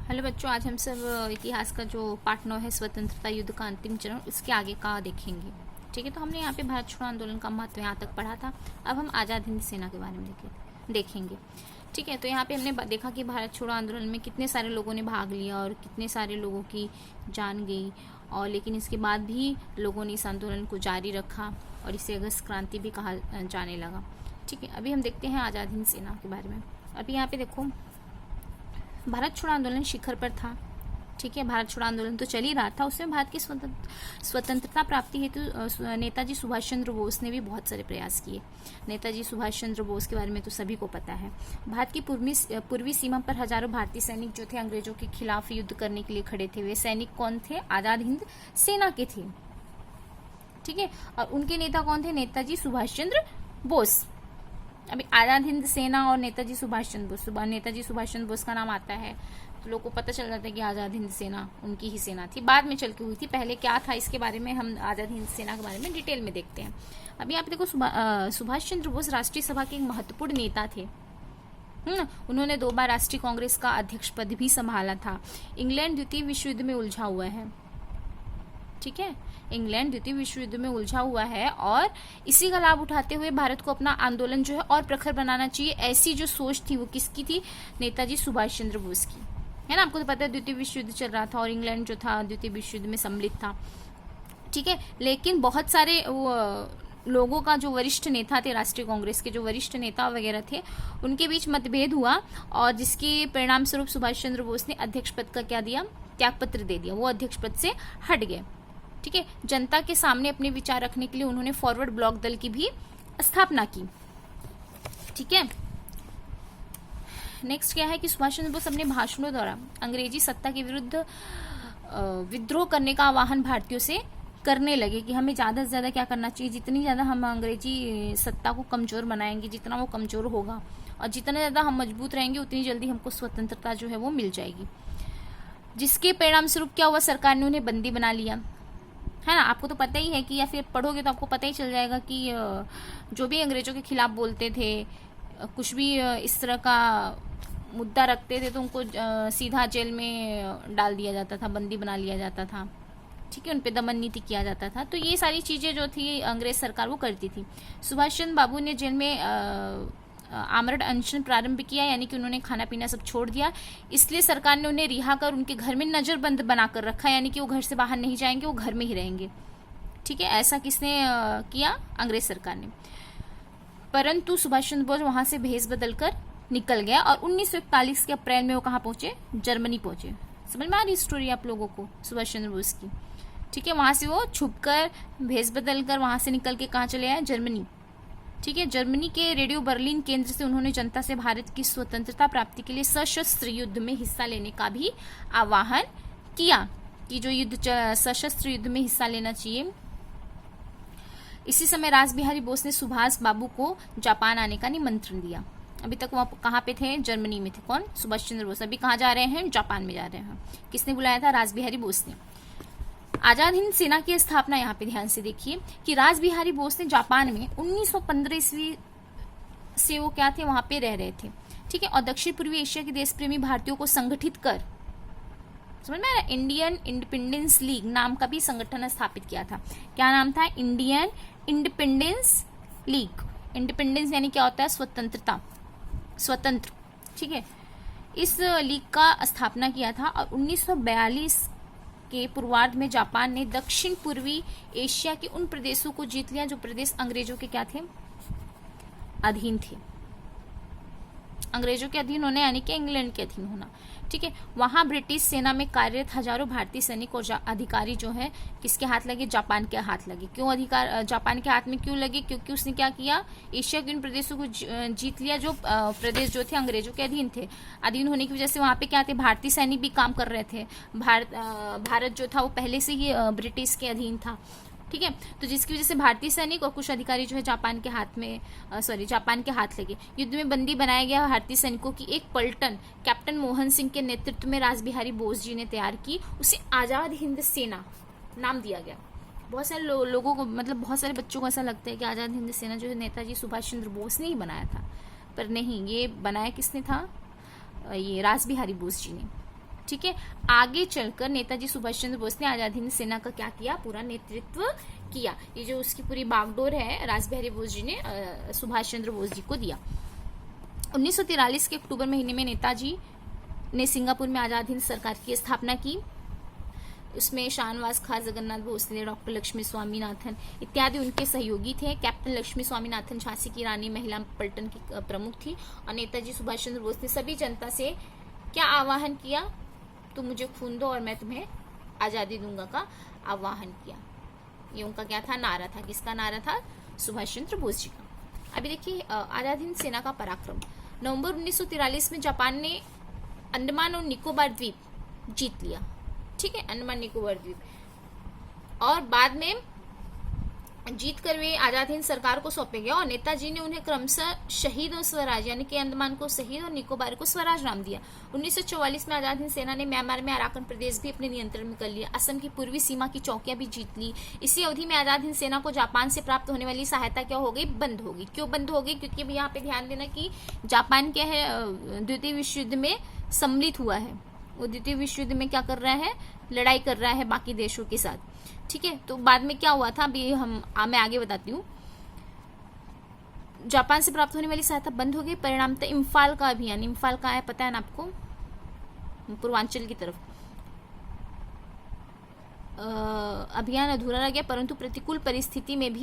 Hello बच्चों, आज हम सब इतिहास का जो पार्ट 9 है स्वतंत्रता युद्ध का अंतिम चरण, उसके आगे का देखेंगे। ठीक है, तो हमने यहाँ पे भारत छोड़ो आंदोलन का महत्व यहाँ तक पढ़ा था। अब हम आज़ाद हिंद सेना के बारे में देखेंगे। ठीक है, तो यहाँ पे हमने देखा कि भारत छोड़ो आंदोलन में कितने सारे लोगों ने भाग लिया और कितने सारे लोगों की जान गई, और लेकिन इसके बाद भी लोगों ने इस आंदोलन को जारी रखा और इसे अगस्त क्रांति भी कहा जाने लगा। ठीक है, अभी हम देखते हैं आज़ाद हिंद सेना के बारे में। अभी यहाँ पे देखो, भारत छोड़ो आंदोलन शिखर पर था। ठीक है, भारत छोड़ो आंदोलन तो चल ही रहा था, उसमें भारत की स्वतंत्रता प्राप्ति हेतु नेताजी सुभाष चंद्र बोस ने भी बहुत सारे प्रयास किए। नेताजी सुभाष चंद्र बोस के बारे में तो सभी को पता है। भारत की पूर्वी सीमा पर हजारों भारतीय सैनिक जो थे अंग्रेजों के खिलाफ युद्ध करने के लिए खड़े थे। वे सैनिक कौन थे? आजाद हिंद सेना के थे। ठीक है, और उनके नेता कौन थे? नेताजी सुभाष चंद्र बोस। अभी आजाद हिंद सेना और नेताजी सुभाष चंद्र बोस, नेताजी सुभाष चंद्र बोस का नाम आता है तो लोगों को पता चल जाता है कि आजाद हिंद सेना उनकी ही सेना थी। बाद में चल के हुई थी, पहले क्या था इसके बारे में हम आजाद हिंद सेना के बारे में डिटेल में देखते हैं। अभी आप देखो, सुभाष चंद्र बोस राष्ट्रीय सभा के एक महत्वपूर्ण नेता थे। उन्होंने 2 बार राष्ट्रीय कांग्रेस का अध्यक्ष पद भी संभाला था। इंग्लैंड द्वितीय विश्व युद्ध में उलझा हुआ है। ठीक है, इंग्लैंड द्वितीय विश्व युद्ध में उलझा हुआ है और इसी का लाभ उठाते हुए भारत को अपना आंदोलन जो है और प्रखर बनाना चाहिए, ऐसी जो सोच थी वो किसकी थी? नेताजी सुभाष चंद्र बोस की, है ना। आपको तो पता है द्वितीय विश्व युद्ध चल रहा था और इंग्लैंड जो था द्वितीय विश्व युद्ध में सम्मिलित था। ठीक है, लेकिन बहुत सारे लोगों का जो वरिष्ठ नेता थे, राष्ट्रीय कांग्रेस के जो वरिष्ठ नेता वगैरह थे, उनके बीच मतभेद हुआ और जिसके परिणाम स्वरूप सुभाष चंद्र बोस ने अध्यक्ष पद का क्या दिया? त्यागपत्र दे दिया। वो अध्यक्ष पद से हट गए। ठीक है, जनता के सामने अपने विचार रखने के लिए उन्होंने फॉरवर्ड ब्लॉक दल की भी स्थापना की। ठीक है, नेक्स्ट क्या है कि सुभाष चंद्र बोस अपने भाषणों द्वारा अंग्रेजी सत्ता के विरुद्ध विद्रोह करने का आह्वान भारतीयों से करने लगे कि हमें ज्यादा से ज्यादा क्या करना चाहिए, जितनी ज्यादा हम अंग्रेजी सत्ता को कमजोर बनाएंगे, जितना वो कमजोर होगा और जितना ज्यादा हम मजबूत रहेंगे, उतनी जल्दी हमको स्वतंत्रता जो है वो मिल जाएगी। जिसके परिणाम स्वरूप क्या हुआ? सरकार ने उन्हें बंदी बना लिया, है ना। आपको तो पता ही है कि, या फिर पढ़ोगे तो आपको पता ही चल जाएगा कि जो भी अंग्रेजों के खिलाफ बोलते थे, कुछ भी इस तरह का मुद्दा रखते थे तो उनको सीधा जेल में डाल दिया जाता था, बंदी बना लिया जाता था। ठीक है, उन पे दमन नीति किया जाता था। तो ये सारी चीजें जो थी अंग्रेज सरकार वो करती थी। सुभाष चंद्र बाबू ने जेल में आमरण अनशन प्रारंभ किया, यानी कि उन्होंने खाना पीना सब छोड़ दिया। इसलिए सरकार ने उन्हें रिहा कर उनके घर में नजरबंद बनाकर रखा, यानी कि वो घर से बाहर नहीं जाएंगे, वो घर में ही रहेंगे। ठीक है, ऐसा किसने किया? अंग्रेज सरकार ने। परंतु सुभाष चंद्र बोस वहां से भेष बदलकर निकल गया और 1941 के अप्रैल में वो कहाँ पहुंचे? जर्मनी पहुंचे। समझ में आ रही स्टोरी आप लोगों को सुभाष चंद्र बोस की? ठीक है, वहां से वो छुपकर भेष बदलकर वहां से निकल के कहाँ चले आए? जर्मनी। ठीक है, जर्मनी के रेडियो बर्लिन केंद्र से उन्होंने जनता से भारत की स्वतंत्रता प्राप्ति के लिए सशस्त्र युद्ध में हिस्सा लेने का भी आह्वान किया कि जो युद्ध सशस्त्र युद्ध में हिस्सा लेना चाहिए। इसी समय रासबिहारी बोस ने सुभाष बाबू को जापान आने का निमंत्रण दिया। अभी तक वहां कहाँ पे थे? जर्मनी में थे। कौन? सुभाष चंद्र बोस। अभी कहाँ जा रहे हैं? जापान में जा रहे हैं। किसने बुलाया था? रासबिहारी बोस ने। आजाद हिंद सेना की स्थापना, यहाँ पे ध्यान से देखिए कि रासबिहारी बोस ने जापान में 1915 ईस्वी से वो क्या थे? वहां पे रह रहे थे। ठीक है, और दक्षिण पूर्वी एशिया के देश प्रेमी भारतीयों को संगठित कर, समझ में आ रहा है, इंडियन इंडिपेंडेंस लीग नाम का भी संगठन स्थापित किया था। क्या नाम था? Indian independence league. इंडिपेंडेंस यानी क्या होता है? स्वतंत्रता, स्वतंत्र। ठीक है, इस लीग का स्थापना किया था और 1942 के पूर्वार्ध में जापान ने दक्षिण पूर्वी एशिया के उन प्रदेशों को जीत लिया जो प्रदेश अंग्रेजों के क्या थे? अधीन थे। अंग्रेजों के अधीन होने यानी कि इंग्लैंड के अधीन होना। ठीक है, वहां ब्रिटिश सेना में कार्यरत हजारों भारतीय सैनिक और अधिकारी जो है किसके हाथ लगे? जापान के हाथ लगे। क्यों अधिकार जापान के हाथ में क्यों लगे? क्योंकि उसने क्या किया? एशिया के उन प्रदेशों को जीत लिया जो प्रदेश जो थे अंग्रेजों के अधीन थे। अधीन होने की वजह से वहां पे क्या थे? भारतीय सैनिक भी काम कर रहे थे। भारत जो था वो पहले से ही ब्रिटिश के अधीन था। ठीक है, तो जिसकी वजह से भारतीय सैनिक और कुछ अधिकारी जो है जापान के हाथ लगे। युद्ध में बंदी बनाया गया भारतीय सैनिकों की एक पलटन कैप्टन मोहन सिंह के नेतृत्व में रासबिहारी बोस जी ने तैयार की। उसे आजाद हिंद सेना नाम दिया गया। बहुत सारे लोगों को, मतलब बहुत सारे बच्चों को ऐसा लगता है कि आजाद हिंद सेना जो है नेताजी सुभाष चंद्र बोस ने ही बनाया था, पर नहीं, ये बनाया किसने था? ये रासबिहारी बोस जी ने। ठीक है। आगे चलकर नेताजी सुभाष चंद्र बोस ने आजाद हिंद सेना का क्या किया, पूरा नेतृत्व किया। ये जो उसकी पूरी बागडोर है रास बिहारी बोस जी ने सुभाष चंद्र बोस जी को दिया। 1943 के अक्टूबर महीने में नेताजी ने सिंगापुर में आजाद हिंद सरकार की स्थापना की। उसमें शाहनवाज खां, जगन्नाथ भोसले, डॉक्टर लक्ष्मी स्वामीनाथन इत्यादि उनके सहयोगी थे। कैप्टन लक्ष्मी स्वामीनाथन झांसी की रानी महिला पलटन की प्रमुख थी। और नेताजी सुभाष चंद्र बोस ने सभी जनता से क्या आह्वान किया, तुम मुझे खून दो और मैं तुम्हें आजादी दूंगा का आह्वान किया। ये उनका क्या था, नारा था। किसका नारा था, सुभाष चंद्र बोस जी का। अभी देखिए आजाद हिंद सेना का पराक्रम। नवंबर 1943 में जापान ने अंडमान और निकोबार द्वीप जीत लिया, ठीक है, अंडमान निकोबार द्वीप। और बाद में जीत कर वे आजाद हिंद सरकार को सौंपे गया और नेताजी ने उन्हें क्रमशः शहीद और स्वराज यानी कि अंडमान को शहीद और निकोबार को स्वराज नाम दिया। 1944 में आजाद हिंद सेना ने म्यांमार में अराकन प्रदेश भी अपने नियंत्रण में कर लिया। असम की पूर्वी सीमा की चौकियां भी जीत ली। इसी अवधि में आजाद हिंद सेना को जापान से प्राप्त होने वाली सहायता क्या हो गई, बंद हो गई। क्यों बंद हो गई, क्योंकि अब यहाँ पे ध्यान देना कि जापान क्या है, द्वितीय विश्व युद्ध में सम्मिलित हुआ है। वो द्वितीय विश्व युद्ध में क्या कर रहा है, लड़ाई कर रहा है बाकी देशों के साथ, ठीक है। तो बाद में क्या हुआ था, अभी मैं आगे बताती हूँ। जापान से प्राप्त होने वाली सहायता बंद हो गई। परिणामतः इम्फाल का अभियान, इम्फाल का है पता है ना आपको, पूर्वांचल की तरफ, अभियान अधूरा रह गया। परंतु प्रतिकूल परिस्थिति में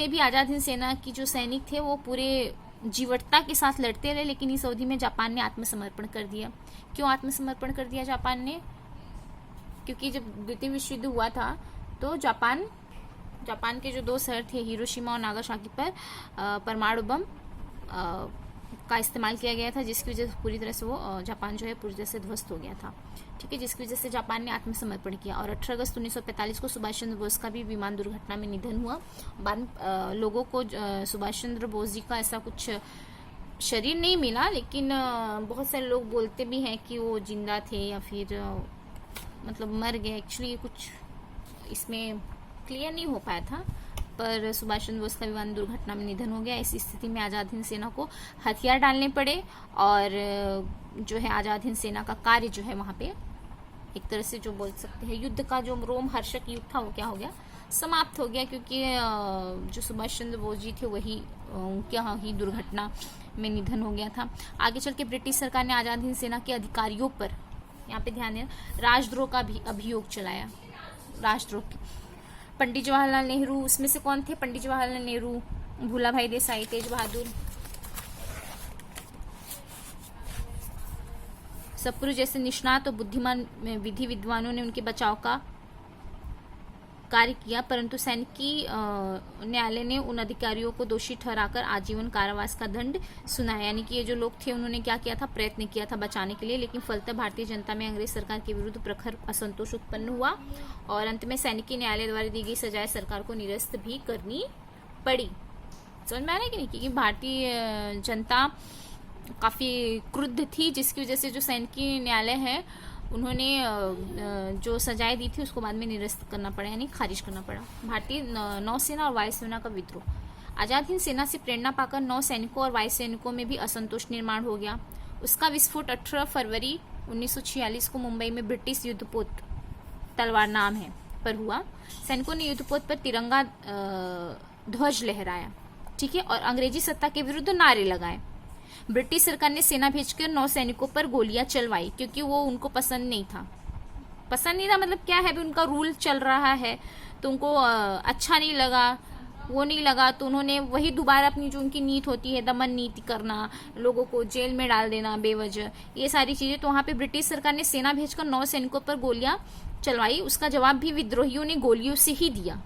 भी आजाद हिंद सेना की जो सैनिक थे वो पूरे जीवटता के साथ लड़ते रहे। लेकिन इस अवधि में जापान ने आत्मसमर्पण कर दिया। क्यों आत्मसमर्पण कर दिया जापान ने, क्योंकि जब द्वितीय विश्व युद्ध हुआ था तो जापान के जो 2 शहर थे हिरोशिमा और नागासाकी पर परमाणु बम का इस्तेमाल किया गया था, जिसकी वजह से पूरी तरह से वो जापान जो है पूरी तरह से ध्वस्त हो गया था, ठीक है, जिसकी वजह से जापान ने आत्मसमर्पण किया। और 18 अगस्त 1945 को सुभाष चंद्र बोस का भी विमान दुर्घटना में निधन हुआ। बाद में लोगों को सुभाष चंद्र बोस जी का ऐसा कुछ शरीर नहीं मिला, लेकिन बहुत सारे लोग बोलते भी हैं कि वो जिंदा थे या फिर मतलब मर गए। एक्चुअली कुछ इसमें क्लियर नहीं हो पाया था, पर सुभाष चंद्र बोस का विमान दुर्घटना में निधन हो गया। इस स्थिति में आजाद हिंद सेना को हथियार डालने पड़े और जो है आजाद हिंद सेना का कार्य जो है वहां पे एक तरह से जो बोल सकते हैं युद्ध का जो रोमहर्षक युद्ध था वो क्या हो गया, समाप्त हो गया। क्योंकि जो सुभाष चंद्र बोस जी थे वही उनके यहाँ ही दुर्घटना में निधन हो गया था। आगे चल के ब्रिटिश सरकार ने आजाद हिंद सेना के अधिकारियों पर, यहाँ पे ध्यान देना, राजद्रोह का भी अभियोग चलाया। राजद्रोह पंडित जवाहरलाल नेहरू उसमें से कौन थे, पंडित जवाहरलाल नेहरू, भूला भाई देसाई, तेज बहादुर सप्रू जैसे निष्णात और बुद्धिमान विधि विद्वानों ने उनके बचाव का कार्य किया। परंतु सैनिकी न्यायालय ने उन अधिकारियों को दोषी ठहराकर आजीवन कारावास का दंड सुनाया। यानी कि ये जो लोग थे उन्होंने क्या किया था, प्रयत्न किया था बचाने के लिए, लेकिन फलतः भारतीय जनता में अंग्रेज सरकार के विरुद्ध प्रखर असंतोष उत्पन्न हुआ और अंत में सैनिकी न्यायालय द्वारा दी गई सजाएं सरकार को निरस्त भी करनी पड़ी। समझ में आ रहा है कि नहीं, क्योंकि भारतीय जनता काफी क्रुद्ध थी, जिसकी वजह से जो सैनिकी न्यायालय है उन्होंने जो सजाएं दी थी उसको बाद में निरस्त करना पड़ा, यानी खारिज करना पड़ा। भारतीय नौसेना और वायुसेना का विद्रोह। आजाद हिंद सेना से प्रेरणा पाकर नौ सैनिकों और वायु सैनिकों में भी असंतोष निर्माण हो गया। उसका विस्फोट 18 फरवरी 1946 को मुंबई में ब्रिटिश युद्धपोत, तलवार नाम है, पर हुआ। सैनिकों ने युद्धपोत पर तिरंगा ध्वज लहराया, ठीक है, और अंग्रेजी सत्ता के विरुद्ध नारे लगाए। ब्रिटिश सरकार ने सेना भेजकर 9 सैनिकों पर गोलियां चलवाई, क्योंकि वो उनको पसंद नहीं था मतलब क्या है, भी उनका रूल चल रहा है तो उनको अच्छा नहीं लगा, वो नहीं लगा, तो उन्होंने वही दोबारा अपनी जो उनकी नीति होती है, दमन नीति करना, लोगों को जेल में डाल देना बेवजह, ये सारी चीजें। तो वहां पे ब्रिटिश सरकार ने सेना भेजकर 9 सैनिकों पर गोलियां चलवाई। उसका जवाब भी विद्रोहियों ने गोलियों से ही दिया,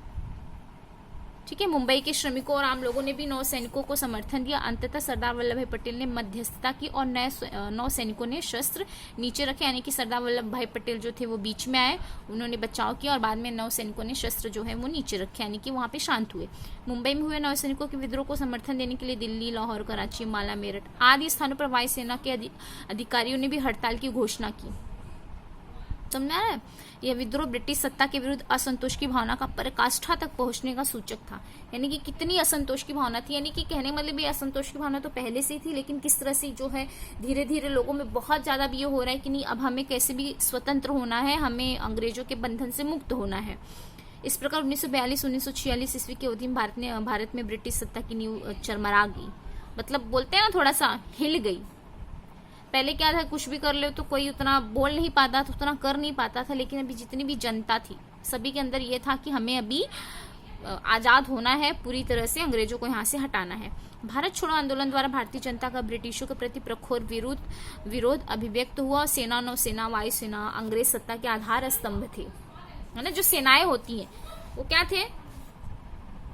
ठीक है। मुंबई के श्रमिकों और आम लोगों ने भी 9 सैनिकों को समर्थन दिया। अंततः सरदार वल्लभ भाई पटेल ने मध्यस्थता की और 9 सैनिकों ने शस्त्र नीचे रखे, यानी कि सरदार वल्लभ भाई पटेल जो थे वो बीच में आए, उन्होंने बचाव किया और बाद में 9 सैनिकों ने शस्त्र जो है वो नीचे रखे, यानी कि वहां पे शांत हुए। मुंबई में हुए 9 सैनिकों के विद्रोह को समर्थन देने के लिए दिल्ली, लाहौर, कराची, माला, मेरठ आदि स्थानों पर वायुसेना के अधिकारियों ने भी हड़ताल की घोषणा की। समझ रहा है। यह विद्रोह ब्रिटिश सत्ता के विरुद्ध असंतोष की भावना का पराकाष्ठा तक पहुंचने का सूचक था। यानी कि कितनी असंतोष की भावना थी, यानी कि कहने मतलब ये असंतोष की भावना तो पहले से ही थी, लेकिन किस तरह से जो है धीरे धीरे लोगों में बहुत ज्यादा भी ये हो रहा है कि नहीं, अब हमें कैसे भी स्वतंत्र होना है, हमें अंग्रेजों के बंधन से मुक्त होना है। इस प्रकार 1942-1946 ईस्वी की अवधि में भारत में ब्रिटिश सत्ता की नींव चरमरा गई। मतलब बोलते हैं ना, थोड़ा सा हिल गई। पहले क्या था, कुछ भी कर ले तो कोई उतना बोल नहीं पाता था, उतना कर नहीं पाता था, लेकिन अभी जितनी भी जनता थी सभी के अंदर ये था कि हमें अभी आजाद होना है, पूरी तरह से अंग्रेजों को यहाँ से हटाना है। भारत छोड़ो आंदोलन द्वारा भारतीय जनता का ब्रिटिशों के प्रति प्रखर विरोध अभिव्यक्त हुआ। सेना, नौसेना, वायुसेना अंग्रेज सत्ता के आधार स्तंभ थे, है ना। जो सेनाएं होती हैं वो क्या थे,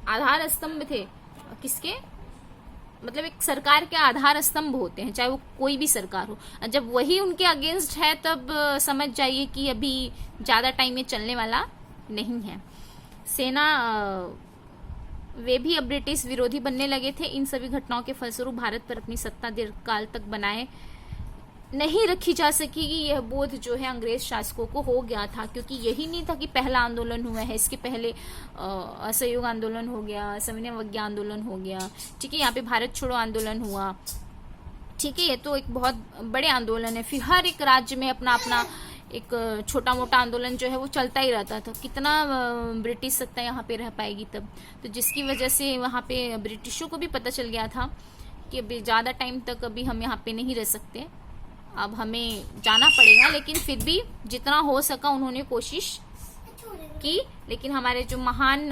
आधार स्तंभ थे। किसके, मतलब एक सरकार के आधार स्तंभ होते हैं, चाहे वो कोई भी सरकार हो। जब वही उनके अगेंस्ट है तब समझ जाइए कि अभी ज्यादा टाइम ये चलने वाला नहीं है। सेना वे भी अब ब्रिटिश विरोधी बनने लगे थे। इन सभी घटनाओं के फलस्वरूप भारत पर अपनी सत्ता दीर्घकाल तक बनाए नहीं रखी जा सकी। यह बोध जो है अंग्रेज शासकों को हो गया था, क्योंकि यही नहीं था कि पहला आंदोलन हुआ है, इसके पहले असहयोग आंदोलन हो गया, सविनय अवज्ञा आंदोलन हो गया, ठीक है, यहाँ पे भारत छोड़ो आंदोलन हुआ, ठीक है। ये तो एक बहुत बड़े आंदोलन है। फिर हर एक राज्य में अपना अपना एक छोटा मोटा आंदोलन जो है वो चलता ही रहता था। कितना ब्रिटिश सत्ता यहाँ पे रह पाएगी तब, तो जिसकी वजह से वहाँ पे ब्रिटिशों को भी पता चल गया था कि अभी ज्यादा टाइम तक अभी हम यहाँ पे नहीं रह सकते, अब हमें जाना पड़ेगा। लेकिन फिर भी जितना हो सका उन्होंने कोशिश की। लेकिन हमारे जो महान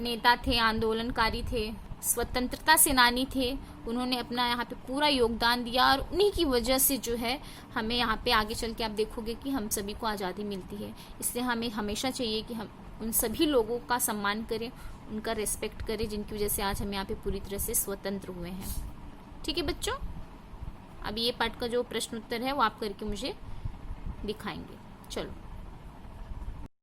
नेता थे, आंदोलनकारी थे, स्वतंत्रता सेनानी थे, उन्होंने अपना यहाँ पे पूरा योगदान दिया, और उन्हीं की वजह से जो है हमें यहाँ पे आगे चल के आप देखोगे कि हम सभी को आज़ादी मिलती है। इसलिए हमें हमेशा चाहिए कि हम उन सभी लोगों का सम्मान करें, उनका रेस्पेक्ट करें, जिनकी वजह से आज हम यहाँ पे पूरी तरह से स्वतंत्र हुए हैं। ठीक है बच्चों, अब ये पार्ट का जो प्रश्न उत्तर है वो आप करके मुझे दिखाएंगे। चलो।